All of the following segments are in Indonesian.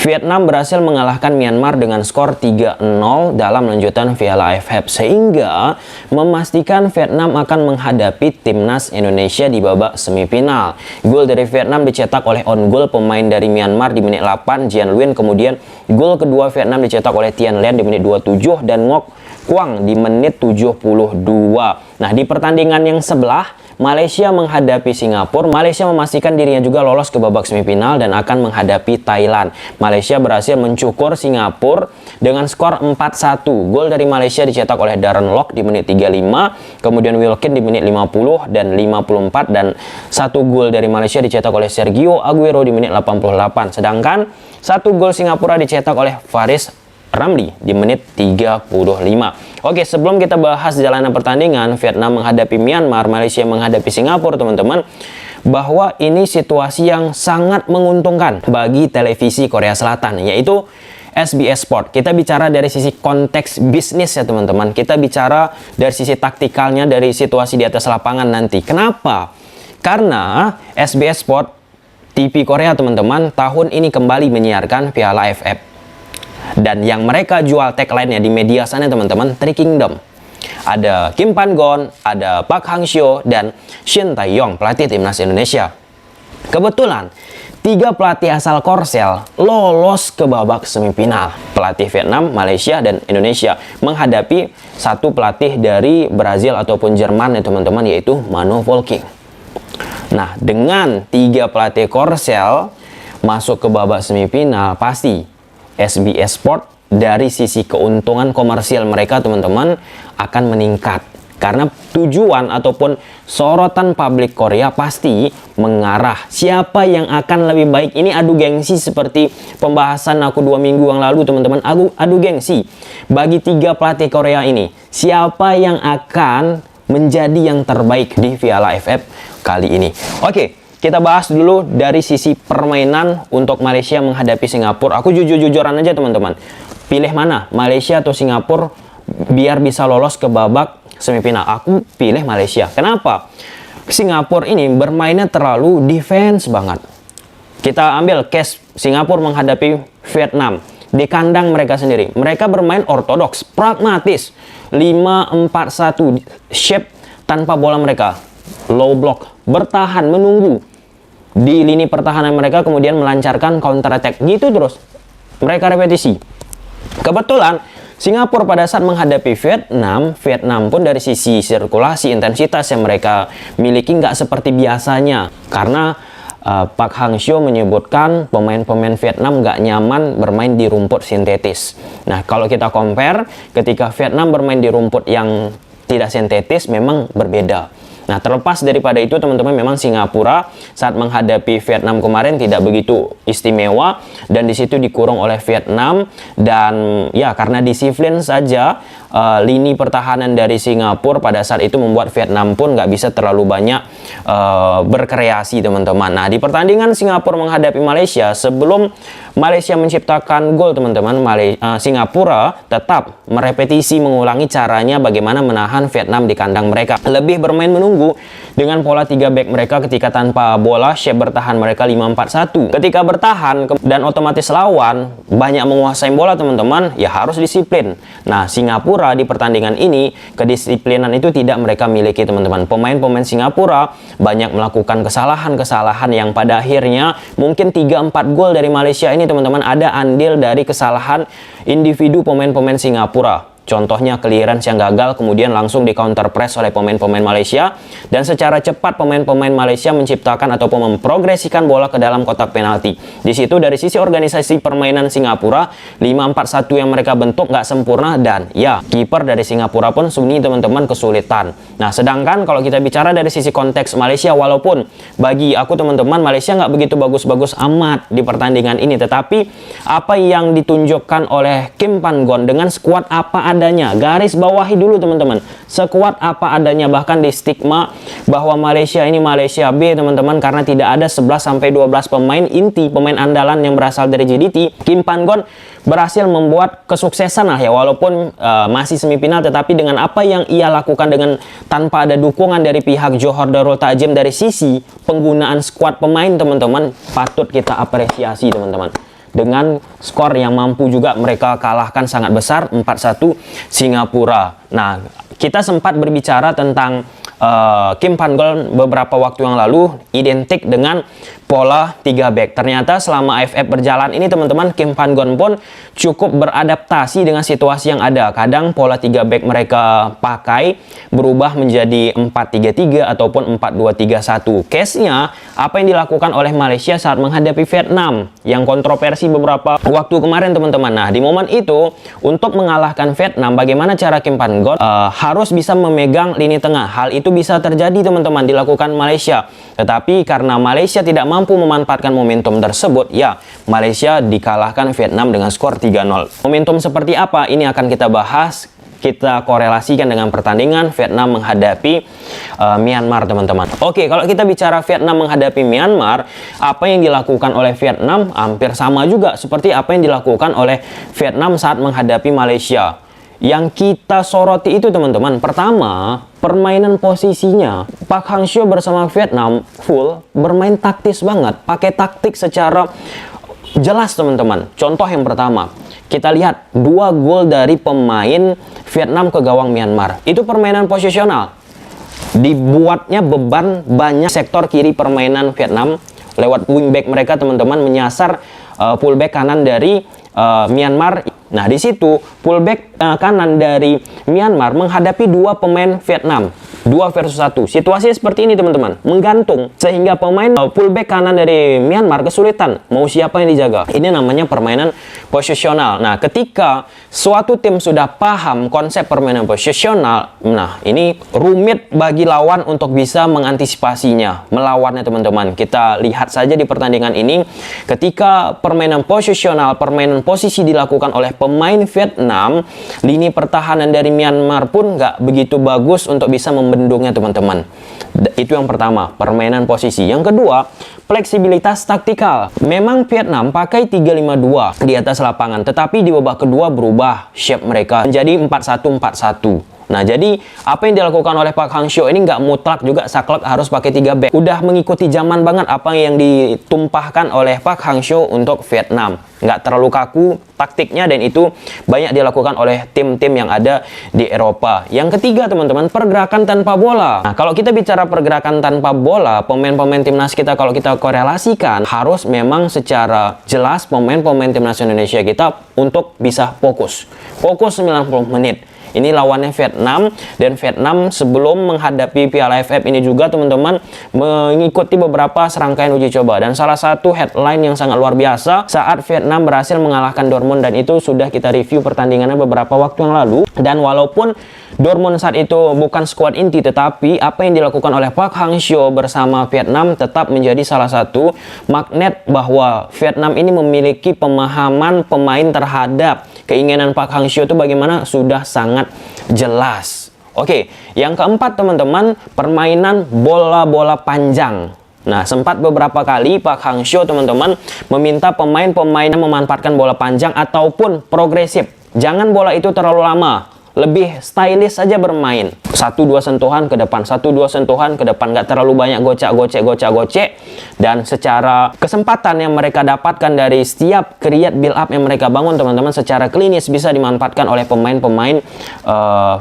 Vietnam berhasil mengalahkan Myanmar dengan skor 3-0 dalam lanjutan Piala AFF, sehingga memastikan Vietnam akan menghadapi timnas Indonesia di babak semifinal. Gol dari Vietnam dicetak oleh on goal pemain dari Myanmar di menit 8, Jian Nguyen. Kemudian gol kedua Vietnam dicetak oleh Tien Lien di menit 27 dan Ngoc Quang di menit 72. Nah, di pertandingan yang sebelah, Malaysia menghadapi Singapura. Malaysia memastikan dirinya juga lolos ke babak semifinal dan akan menghadapi Thailand. Malaysia berhasil mencukur Singapura dengan skor 4-1. Gol dari Malaysia dicetak oleh Darren Lock di menit 35, kemudian Wilkin di menit 50 dan 54, dan satu gol dari Malaysia dicetak oleh Sergio Aguero di menit 88. Sedangkan satu gol Singapura dicetak oleh Faris Ramli di menit 35. Oke, sebelum kita bahas jalanan pertandingan Vietnam menghadapi Myanmar, Malaysia menghadapi Singapura, teman-teman, bahwa ini situasi yang sangat menguntungkan bagi televisi Korea Selatan, yaitu SBS Sport. Kita bicara dari sisi konteks bisnis ya teman-teman. Kita bicara dari sisi taktikalnya, dari situasi di atas lapangan nanti. Kenapa? Karena SBS Sport TV Korea, teman-teman, tahun ini kembali menyiarkan Piala AFF. Dan yang mereka jual tagline-nya di media sana, teman-teman, Three Kingdom. Ada Kim Pan-gon, ada Park Hang-seo, dan Shin Tae-yong, pelatih timnas Indonesia. Kebetulan, 3 pelatih asal Korsel lolos ke babak semifinal. Pelatih Vietnam, Malaysia, dan Indonesia menghadapi satu pelatih dari Brazil ataupun Jerman ya teman-teman, yaitu Mano Volking. Nah, dengan 3 pelatih Korsel masuk ke babak semifinal, pasti SBS Sport dari sisi keuntungan komersial mereka, teman-teman, akan meningkat. Karena tujuan ataupun sorotan publik Korea pasti mengarah siapa yang akan lebih baik. Ini adu gengsi seperti pembahasan aku 2 minggu yang lalu, teman-teman. Adu gengsi bagi 3 pelatih Korea ini. Siapa yang akan menjadi yang terbaik di Piala AFF kali ini. Oke. Kita bahas dulu dari sisi permainan untuk Malaysia menghadapi Singapura. Aku jujur-jujuran aja teman-teman. Pilih mana? Malaysia atau Singapura biar bisa lolos ke babak semifinal. Aku pilih Malaysia. Kenapa? Singapura ini bermainnya terlalu defense banget. Kita ambil case Singapura menghadapi Vietnam. Di kandang mereka sendiri. Mereka bermain ortodoks, pragmatis. 5-4-1 shape tanpa bola mereka. Low block, bertahan, menunggu di lini pertahanan mereka, kemudian melancarkan counter attack, gitu terus mereka repetisi. Kebetulan Singapura pada saat menghadapi Vietnam pun dari sisi sirkulasi, intensitas yang mereka miliki nggak seperti biasanya, karena Park Hang-seo menyebutkan pemain-pemain Vietnam nggak nyaman bermain di rumput sintetis. Nah, kalau kita compare ketika Vietnam bermain di rumput yang tidak sintetis memang berbeda. Nah, terlepas daripada itu teman-teman, memang Singapura saat menghadapi Vietnam kemarin tidak begitu istimewa dan disitu dikurung oleh Vietnam, dan ya karena disiplin saja lini pertahanan dari Singapura pada saat itu membuat Vietnam pun nggak bisa terlalu banyak berkreasi teman-teman. Nah, di pertandingan Singapura menghadapi Malaysia, sebelum Malaysia menciptakan gol teman-teman, Singapura tetap merepetisi mengulangi caranya bagaimana menahan Vietnam di kandang mereka. Lebih bermain menunggu dengan pola 3 back mereka ketika tanpa bola, shape bertahan mereka 5-4-1. Ketika bertahan dan otomatis lawan banyak menguasai bola teman-teman, ya harus disiplin. Nah, Singapura di pertandingan ini kedisiplinan itu tidak mereka miliki teman-teman. Pemain-pemain Singapura banyak melakukan kesalahan-kesalahan yang pada akhirnya mungkin 3-4 gol dari Malaysia ini teman-teman ada andil dari kesalahan individu pemain-pemain Singapura. Contohnya clearance yang gagal kemudian langsung di counter press oleh pemain-pemain Malaysia, dan secara cepat pemain-pemain Malaysia menciptakan ataupun memprogresikan bola ke dalam kotak penalti. Di situ dari sisi organisasi permainan Singapura 5-4-1 yang mereka bentuk nggak sempurna, dan ya kiper dari Singapura pun Sunni teman-teman kesulitan. Nah, sedangkan kalau kita bicara dari sisi konteks Malaysia, walaupun bagi aku teman-teman Malaysia nggak begitu bagus-bagus amat di pertandingan ini, tetapi apa yang ditunjukkan oleh Kim Pan-gon dengan skuad apa adanya, garis bawahi dulu teman-teman, sekuat apa adanya. Bahkan di stigma bahwa Malaysia ini Malaysia B teman-teman, karena tidak ada 11-12 pemain inti, pemain andalan yang berasal dari JDT. Kim Pan-gon berhasil membuat kesuksesan lah ya, walaupun masih semifinal, tetapi dengan apa yang ia lakukan dengan tanpa ada dukungan dari pihak Johor Darul Ta'zim dari sisi penggunaan skuad pemain teman-teman, patut kita apresiasi teman-teman. dengan skor yang mampu juga mereka kalahkan sangat besar 4-1 Singapura. Nah, kita sempat berbicara tentang Kim Pan-gon beberapa waktu yang lalu identik dengan pola 3 back. Ternyata selama AFF berjalan ini teman-teman, Kim Pan-gon pun cukup beradaptasi dengan situasi yang ada. Kadang pola 3 back mereka pakai berubah menjadi 4-3-3 ataupun 4-2-3-1. Case-nya apa yang dilakukan oleh Malaysia saat menghadapi Vietnam yang kontroversi beberapa waktu kemarin teman-teman. Nah, di momen itu untuk mengalahkan Vietnam, bagaimana cara Kim Pan-gon harus bisa memegang lini tengah. Hal itu bisa terjadi teman-teman dilakukan Malaysia. Tetapi karena Malaysia tidak mampu memanfaatkan momentum tersebut, ya Malaysia dikalahkan Vietnam dengan skor 3-0. Momentum seperti apa? Ini akan kita bahas. Kita korelasikan dengan pertandingan Vietnam menghadapi Myanmar teman-teman. Oke, kalau kita bicara Vietnam menghadapi Myanmar, apa yang dilakukan oleh Vietnam hampir sama juga seperti apa yang dilakukan oleh Vietnam saat menghadapi Malaysia. Yang kita soroti itu teman-teman, pertama, permainan posisinya. Park Hang-seo bersama Vietnam full bermain taktis banget, pakai taktik secara jelas teman-teman. Contoh yang pertama, kita lihat 2 gol dari pemain Vietnam ke gawang Myanmar. Itu permainan posisional. Dibuatnya beban banyak sektor kiri permainan Vietnam lewat wingback mereka teman-teman menyasar fullback kanan dari Myanmar. Nah, di situ fullback kanan dari Myanmar menghadapi 2 pemain Vietnam. 2 versus 1. Situasinya seperti ini teman-teman, menggantung sehingga pemain fullback kanan dari Myanmar kesulitan mau siapa yang dijaga. Ini namanya permainan posisional. Nah, ketika suatu tim sudah paham konsep permainan posisional, nah ini rumit bagi lawan untuk bisa mengantisipasinya, melawannya teman-teman. Kita lihat saja di pertandingan ini, ketika permainan posisional, permainan posisi dilakukan oleh pemain Vietnam, lini pertahanan dari Myanmar pun nggak begitu bagus untuk bisa membendungnya teman-teman. Itu yang pertama, permainan posisi. Yang kedua, fleksibilitas taktikal. Memang Vietnam pakai 3-5-2 di atas lapangan, tetapi di babak kedua berubah shape mereka menjadi 4-1-4-1. Nah, jadi apa yang dilakukan oleh Park Hang-seo ini nggak mutlak juga saklek harus pakai 3 back. Udah mengikuti zaman banget apa yang ditumpahkan oleh Park Hang-seo untuk Vietnam. Nggak terlalu kaku taktiknya, dan itu banyak dilakukan oleh tim-tim yang ada di Eropa. Yang ketiga teman-teman, pergerakan tanpa bola. Nah, kalau kita bicara pergerakan tanpa bola, pemain-pemain timnas kita kalau kita korelasikan harus memang secara jelas pemain-pemain timnas Indonesia kita untuk bisa fokus 90 menit. Ini lawannya Vietnam, dan Vietnam sebelum menghadapi Piala AFF ini juga teman-teman mengikuti beberapa serangkaian uji coba, dan salah satu headline yang sangat luar biasa saat Vietnam berhasil mengalahkan Dortmund, dan itu sudah kita review pertandingannya beberapa waktu yang lalu. Dan walaupun Dortmund saat itu bukan skuad inti, tetapi apa yang dilakukan oleh Park Hang-seo bersama Vietnam tetap menjadi salah satu magnet bahwa Vietnam ini memiliki pemahaman pemain terhadap keinginan Park Hang-seo itu bagaimana sudah sangat jelas. Oke, yang keempat teman-teman, permainan bola-bola panjang. Nah, sempat beberapa kali Park Hang-seo teman-teman meminta pemain-pemain yang memanfaatkan bola panjang ataupun progresif. Jangan bola itu terlalu lama, lebih stylish saja bermain. 1-2 sentuhan ke depan, 1-2 sentuhan ke depan, nggak terlalu banyak gocek. Dan secara kesempatan yang mereka dapatkan dari setiap create build up yang mereka bangun teman-teman, secara klinis bisa dimanfaatkan oleh pemain-pemain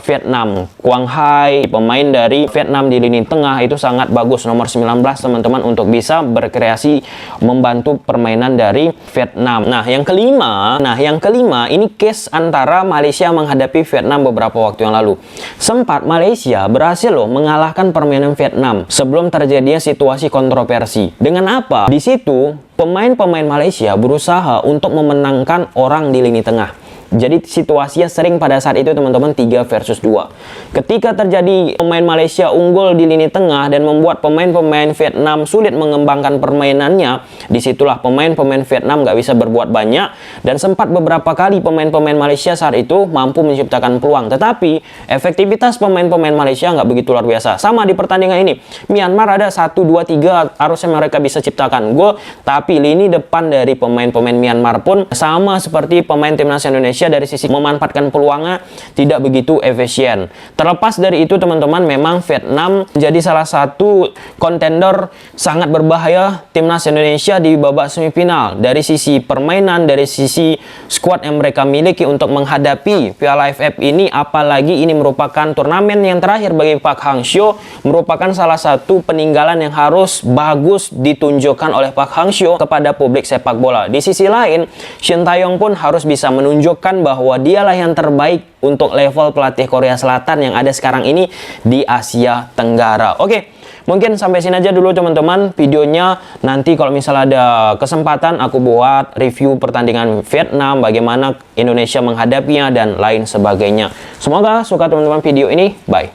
Vietnam. Quang Hai, pemain dari Vietnam di lini tengah itu sangat bagus, nomor 19 teman-teman, untuk bisa berkreasi membantu permainan dari Vietnam. Nah, yang kelima ini case antara Malaysia menghadapi Vietnam beberapa waktu yang lalu. Sempat Malaysia berhasil loh mengalahkan permainan Vietnam sebelum terjadinya situasi kontroversi. Dengan apa? Di situ pemain-pemain Malaysia berusaha untuk memenangkan orang di lini tengah. Jadi situasinya sering pada saat itu teman-teman 3 versus 2. Ketika terjadi pemain Malaysia unggul di lini tengah dan membuat pemain-pemain Vietnam sulit mengembangkan permainannya, disitulah pemain-pemain Vietnam nggak bisa berbuat banyak, dan sempat beberapa kali pemain-pemain Malaysia saat itu mampu menciptakan peluang. Tetapi efektivitas pemain-pemain Malaysia nggak begitu luar biasa. Sama di pertandingan ini, Myanmar ada 1, 2, 3 harusnya mereka bisa ciptakan gol, tapi lini depan dari pemain-pemain Myanmar pun sama seperti pemain timnas Indonesia Indonesia dari sisi memanfaatkan peluangnya tidak begitu efisien. Terlepas dari itu teman-teman, memang Vietnam menjadi salah satu kontender sangat berbahaya timnas Indonesia di babak semifinal. Dari sisi permainan, dari sisi skuad yang mereka miliki untuk menghadapi Piala AFF ini, apalagi ini merupakan turnamen yang terakhir bagi Park Hang-seo, merupakan salah satu peninggalan yang harus bagus ditunjukkan oleh Park Hang-seo kepada publik sepak bola. Di sisi lain, Shin Tae-yong pun harus bisa menunjukkan bahwa dialah yang terbaik untuk level pelatih Korea Selatan yang ada sekarang ini di Asia Tenggara. Oke, mungkin sampai sini aja dulu teman-teman videonya. Nanti kalau misalnya ada kesempatan aku buat review pertandingan Vietnam, bagaimana Indonesia menghadapinya dan lain sebagainya. Semoga suka teman-teman video ini. Bye.